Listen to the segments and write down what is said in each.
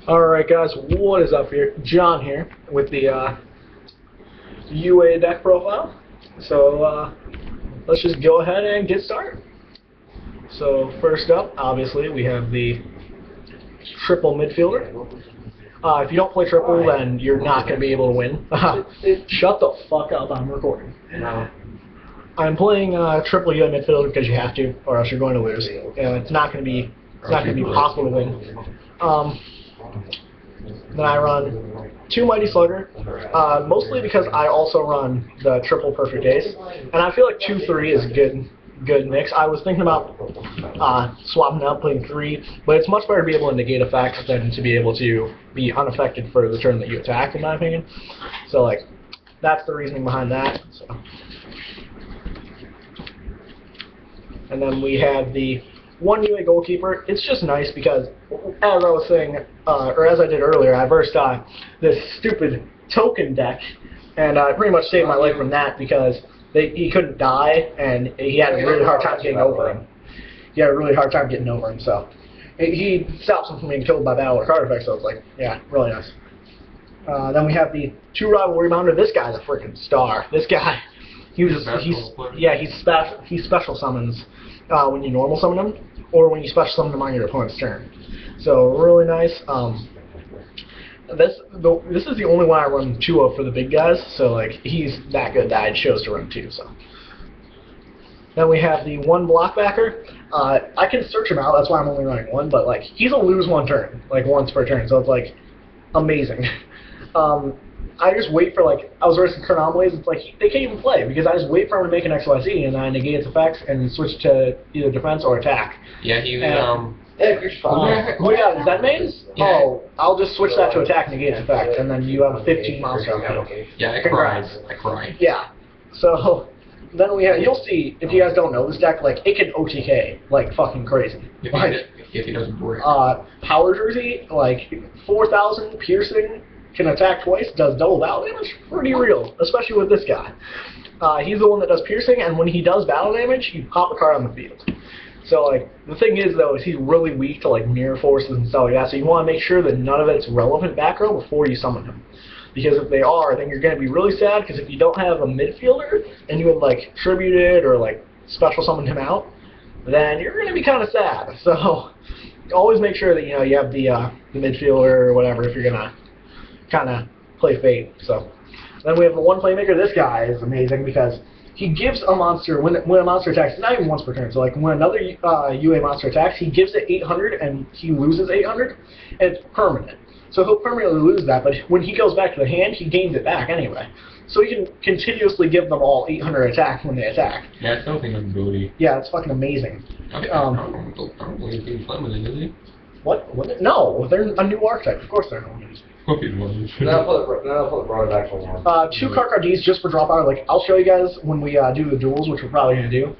Alright guys, what is up here? John here with the UA deck profile. So let's just go ahead and get started. So first up, obviously, we have the triple midfielder. If you don't play triple, then you're not going to be able to win. Shut the fuck up, I'm recording. I'm playing triple UA midfielder because you have to, or else you're going to lose. It's not going to be possible to win. Then I run 2 Mighty Slugger, mostly because I also run the triple Perfect Ace, and I feel like 2-3 is a good mix. I was thinking about swapping out, playing 3, but it's much better to be able to negate effects than to be able to be unaffected for the turn that you attack, in my opinion. So like, that's the reasoning behind that. So. And then we have the 1 UA goalkeeper. It's just nice because, as I was saying, or as I did earlier, I versed this stupid token deck, and I pretty much saved my life from that because he couldn't die, and he had a really hard time getting over him. So he stops him from being killed by battle or card effects. So it's like, yeah, really nice. Then we have the 2 rivalry rebounder. This guy's a freaking star. This guy, he special summons when you normal summon him, or when you special summon him on your opponent's turn. So really nice. This is the only one I run 2 of for the big guys. So like, he's that good that I chose to run 2. So then we have the 1 blockbacker. I can search him out. That's why I'm only running 1. But like, he's a lose 1 turn, like once per turn. So it's like amazing. I just wait for, like, I was racing Chronomaways, it's like, they can't even play, because I just wait for him to make an XYZ, and I negate its effects, and switch to either defense or attack. Yeah, he was, you're fine. Oh yeah, Zen Maze? Yeah. Oh, I'll just switch that to attack, negate its effect, and then you have a 15 monster on you. Yeah, I cried. Yeah. So, then we have, you'll see, if you guys don't know this deck, like, it can OTK, like, fucking crazy. If he doesn't break. Power Jersey, like, 4,000 piercing, can attack twice, does double battle damage, pretty real, especially with this guy. He's the one that does piercing, and when he does battle damage, you pop a card on the field. So, like, the thing is, though, is he's really weak to, like, mirror forces and stuff like that, so you want to make sure that none of it's relevant back row before you summon him. Because if they are, then you're going to be really sad, because if you don't have a midfielder, and you would, like, tributed or, like, special summon him out, then you're going to be kind of sad. So, always make sure that, you know, you have the midfielder or whatever if you're going to kind of play Fate. So then we have the 1 playmaker. This guy is amazing because he gives a monster, when a monster attacks, not even once per turn, so like when another UA monster attacks, he gives it 800 and he loses 800, and it's permanent. So he'll permanently lose that, but when he goes back to the hand, he gains it back anyway. So he can continuously give them all 800 attack when they attack. Yeah, it's something like ability. Yeah, it's fucking amazing. I don't believe he's playing with it, is he? What? No, they're a new archetype. Of course they're not. Now put the broad actual one. 2 card Ds just for drop out. Like, I'll show you guys when we do the duels, which we're probably going to do.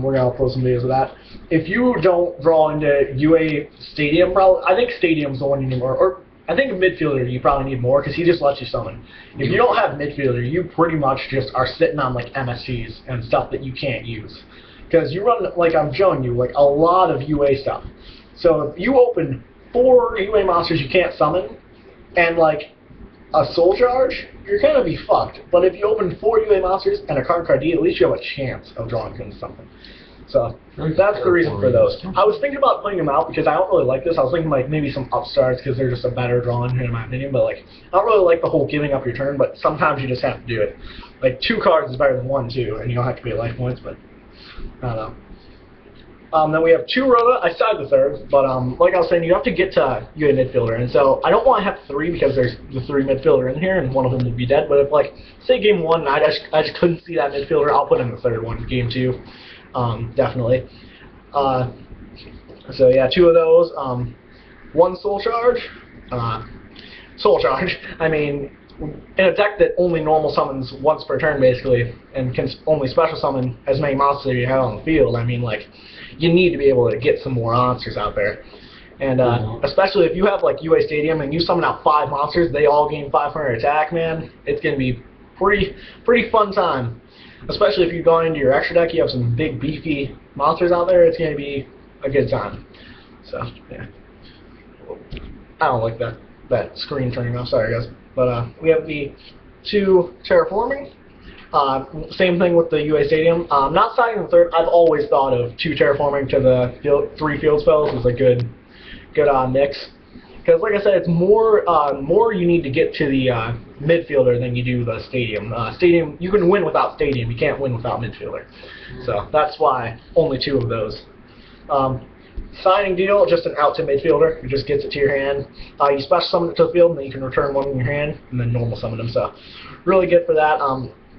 We're going to upload some videos of that. If you don't draw into UA Stadium, I think Stadium's the one you need more. Or I think midfielder you probably need more because he just lets you summon. If you don't have midfielder, you pretty much just are sitting on like MSGs and stuff that you can't use. Because you run, like I'm showing you, like a lot of UA stuff. So if you open 4 UA monsters you can't summon, and like a soul charge, you're gonna be fucked. But if you open 4 UA monsters and a card D, at least you have a chance of drawing into something. So that's the reason for those. I was thinking about putting them out because I don't really like this. I was thinking like maybe some upstarts because they're just a better drawing in my opinion. But like I don't really like the whole giving up your turn. But sometimes you just have to do it. Like 2 cards is better than 1 too, and you don't have to pay life points. But I don't know. Then we have 2 Rota. I started the 3rd, but like I was saying, you have to get to UA midfielder, and so I don't want to have 3 because there's the 3 midfielder in here, and one of them would be dead. But if like say game 1, I just couldn't see that midfielder, I'll put in the 3rd one. Game 2, definitely. So yeah, 2 of those. 1 soul charge. Soul charge. I mean, in a deck that only normal summons once per turn, basically, and can only special summon as many monsters as you have on the field, I mean, like, you need to be able to get some more monsters out there. And especially if you have, like, UA Stadium and you summon out 5 monsters, they all gain 500 attack, man, it's going to be pretty fun time. Especially if you go into your extra deck, you have some big, beefy monsters out there, it's going to be a good time. So, yeah. I don't like that screen turning off. Sorry, guys. But we have the 2 terraforming. Same thing with the UA Stadium. Not starting the 3rd. I've always thought of 2 terraforming to the 3 field spells is a good mix. Because, like I said, it's more you need to get to the midfielder than you do the stadium. Stadium, you can win without stadium. You can't win without midfielder. So that's why only 2 of those. Signing deal, just an out to midfielder. It just gets it to your hand. You special summon it to the field, and then you can return 1 in your hand, and then normal summon them. So really good for that.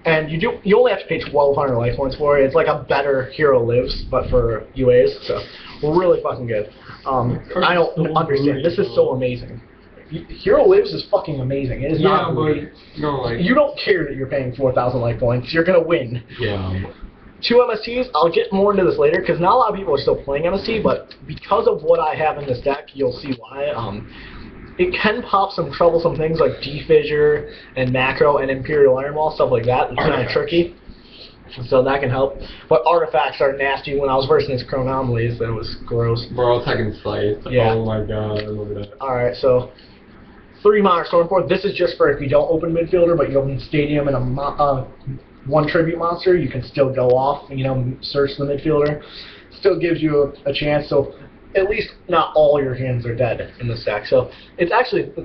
And you only have to pay 1,200 life points for it. It's like a better Hero Lives, but for UAs. So really fucking good. I don't understand. This is so amazing. Hero Lives is fucking amazing. It is not. But no, like You don't care that you're paying 4,000 life points. You're gonna win. yeah. 2 MSTs. I'll get more into this later because not a lot of people are still playing MST, but because of what I have in this deck, you'll see why. It can pop some troublesome things like Defissure and Macro and Imperial Iron Wall, stuff like that. It's kind of tricky. So that can help. But artifacts are nasty. When I was versing his Chronomalies, that was gross. Bro, attacking sight. Yeah. Oh my god, look at that. Alright, so 3 Monarch Stormforth. This is just for if you don't open midfielder, but you open Stadium and a 1 tribute monster, you can still go off, search the midfielder. Still gives you a chance. So at least not all your hands are dead in this deck. So it's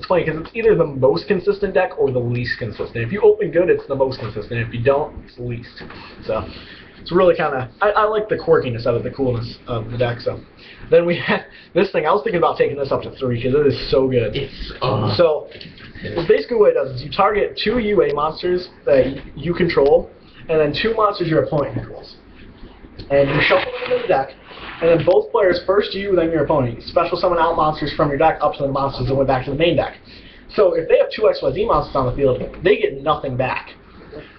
funny because it's either the most consistent deck or the least consistent. If you open good, it's the most consistent. If you don't, it's the least. So it's really kind of, I like the quirkiness of it, the coolness of the deck. So then we have this thing. I was thinking about taking this up to 3 because it is so good. So basically what it does is you target 2 UA monsters that you control, and then 2 monsters your opponent controls. And you shuffle them into the deck. And then both players, first you, then your opponent, you special summon out monsters from your deck up to the monsters that went back to the main deck. So if they have 2 XYZ monsters on the field, they get nothing back.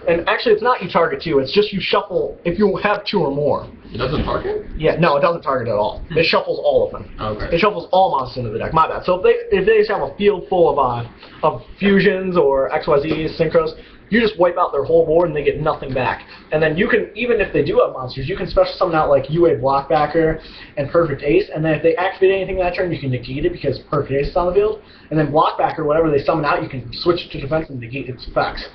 And actually, it's not you target 2, it's just you shuffle if you have 2 or more. It doesn't target? Yeah, no, it doesn't target at all. It shuffles all of them. Okay. It shuffles all monsters into the deck. My bad. So if they just have a field full of fusions or XYZs, synchros, you just wipe out their whole board and they get nothing back. And then you can, even if they do have monsters, you can special summon out like UA Blockbacker and Perfect Ace, and then if they activate anything that turn, you can negate it because Perfect Ace is on the field. And then Blockbacker, whatever they summon out, you can switch it to defense and negate its effects.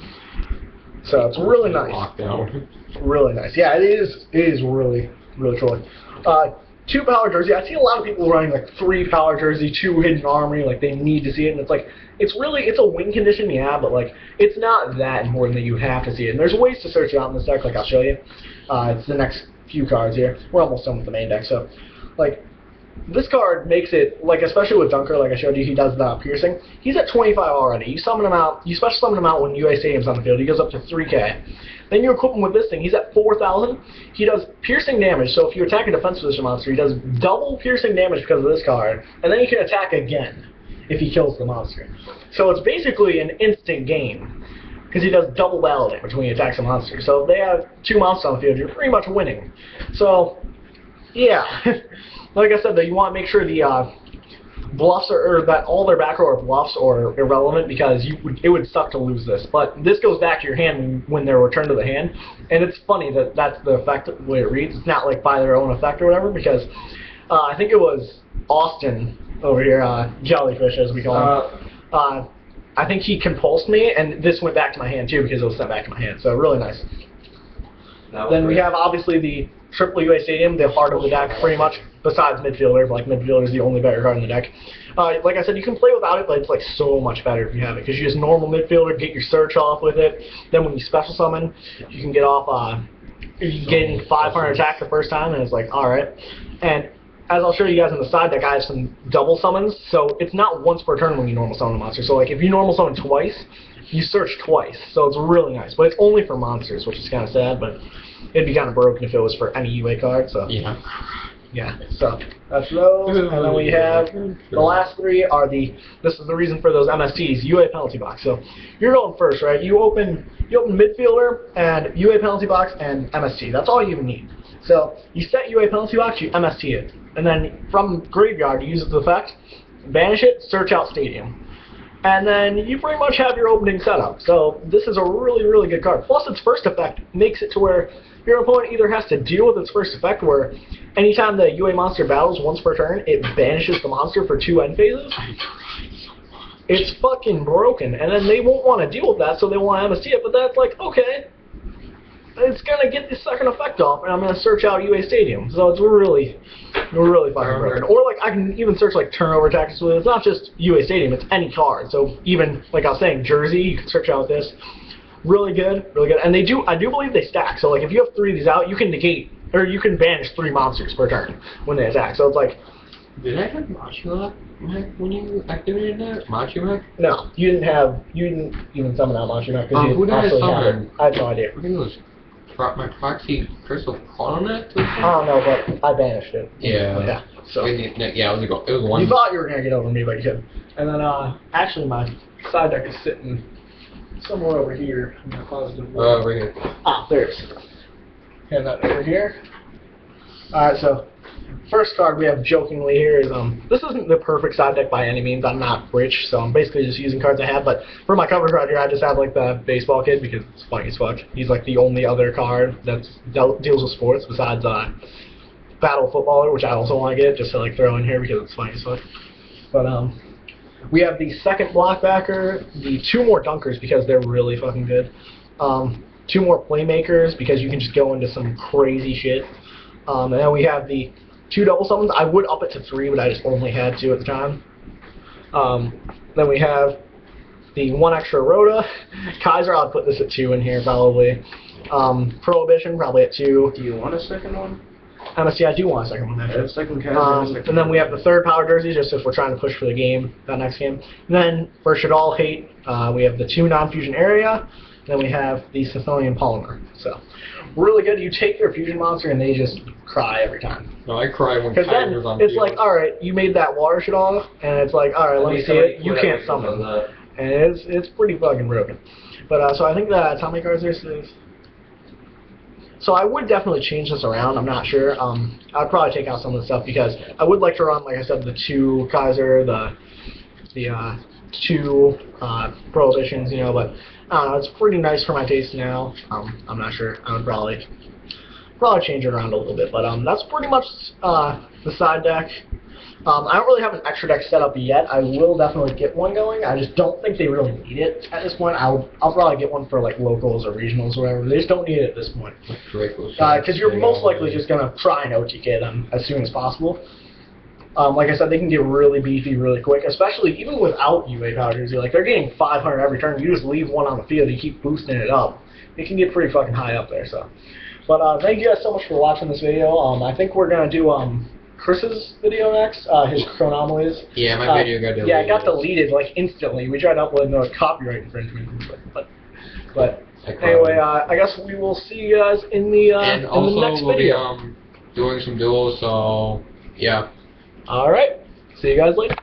So it's really nice. Lockdown. Really nice. Yeah, it is really, really trolling. 2 Power Jersey. I see a lot of people running like 3 Power Jersey, 2 Hidden Armory, like they need to see it, and it's like, it's a win condition, yeah, but like, it's not that important that you have to see it. And there's ways to search it out in this deck, like I'll show you. It's the next few cards here. We're almost done with the main deck, so, like, this card makes it, like, especially with Dunker, like I showed you, he does the piercing. He's at 25 already. You summon him out, you special summon him out when UA Stadium's on the field. He goes up to 3k. Then you equip him with this thing. He's at 4,000. He does piercing damage, so if you attack a defense position monster, he does double piercing damage because of this card, and then he can attack again if he kills the monster. So it's basically an instant game, because he does double battle damage when he attacks a monster. So if they have 2 monsters on the field, you're pretty much winning. So, yeah. Like I said, though, you want to make sure the bluffs or that all their back row are bluffs or irrelevant, because it would suck to lose this. But this goes back to your hand when they're returned to the hand, and it's funny that that's the effect the way it reads. It's not like by their own effect or whatever, because I think it was Austin over here, Jellyfish as we call him. I think he compulsed me, and this went back to my hand too because it was sent back to my hand. So really nice. Then we have obviously the triple UA Stadium, the heart of the deck, pretty much, besides midfielder. Like, midfielder is the only better card in the deck. Like I said, you can play without it, but it's like so much better if you have it, because you use normal midfielder, get your search off with it. Then when you special summon, you can get off, you can gain 500 attack the first time, and it's like, alright. And as I'll show you guys in the side deck, I have some double summons, so it's not once per turn when you normal summon a monster. So like, if you normal summon twice, you search twice, so it's really nice. But it's only for monsters, which is kind of sad, but it'd be kind of broken if it was for any UA card, so. Yeah. Yeah, so that's those, and then we have the last 3 are this is the reason for those MSTs, UA penalty box. So you're going first, right? You open midfielder and UA penalty box and MST. That's all you even need. So you set UA penalty box, you MST it, and then from graveyard you use its effect, banish it, search out Stadium. And then you pretty much have your opening setup. So this is a really, really good card. Plus its first effect makes it to where your opponent either has to deal with its first effect, where anytime the UA monster battles once per turn, it banishes the monster for 2 end phases. it's fucking broken, and then they won't want to deal with that, so they want to MST it. But that's like, okay, it's gonna get the second effect off, and I'm gonna search out UA Stadium. So it's really fucking broken. Or like I can even search like turnover tactics with it. It's not just UA Stadium; it's any card. So even like I was saying, Jersey, you can search out this. Really good, really good. And I do believe they stack. So like if you have 3 of these out, you can negate or you can banish 3 monsters per turn when they attack. So it's like. Did I have Machima when you activated that? Machima? No, you didn't even summon out Machima because who you did I actually had summon? it. I have no idea. I think it was my proxy Crystal Coronet. I don't know, but I banished it. Yeah. But yeah. So. Yeah, it was one. You thought you were gonna get over me, but you couldn't. And then actually my side deck is sitting somewhere over here. I'm gonna pause it. Right here. Ah, there it is. Hand that over here. All right, so. First card we have jokingly here is this isn't the perfect side deck by any means. I'm not rich, so I'm basically just using cards I have. But for my cover card here, I just have like the baseball kid because it's funny as fuck. He's like the only other card that deals with sports besides Battle Footballer, which I also want to get just to like throw in here because it's funny as fuck. But we have the second blockbacker, the 2 more dunkers because they're really fucking good. 2 more playmakers because you can just go into some crazy shit. And then we have the 2 double summons. I would up it to 3, but I just only had 2 at the time. Then we have the 1 extra Rhoda. Kaiser, I'll put this at 2 in here probably. Prohibition, probably at 2. Do you want a second one? MSC, I do want a second one actually. Second Kaiser. And then we have the 3rd power jersey, just if we're trying to push for the game, that next game. And then for Shadal Hate, we have the 2 non-fusion area. Then we have the Sicilian Polymer. So, really good. You take their fusion monster and they just cry every time. No, I cry when Because then Tiger's on it's field. like, alright, you made that water shit off, and it's like, alright, let me see it. You can't summon. And it's pretty fucking broken. But, so I think that, how many cards there's? So I would definitely change this around. I'm not sure. I'd probably take out some of the stuff because I would like to run, like I said, the 2 Kaiser, the 2 Prohibitions, you know, but I don't know, it's pretty nice for my taste now. I'm not sure. I would probably change it around a little bit, but that's pretty much the side deck. I don't really have an extra deck set up yet. I will definitely get one going. I just don't think they really need it at this point. I'll probably get one for like locals or regionals or whatever. They just don't need it at this point. Because you're most likely just gonna try and OTK them as soon as possible. Like I said, they can get really beefy really quick, especially even without UA power jersey. Like, they're getting 500 every turn. You just leave one on the field, you keep boosting it up. It can get pretty fucking high up there, so. But thank you guys so much for watching this video. I think we're going to do Chris's video next, his Chronomalies. Yeah, my video got deleted. Yeah, it got deleted, like, instantly. We tried to upload no copyright infringement. But anyway, I guess we will see you guys in the next video. We'll be doing some duels, so, yeah. Alright, see you guys later.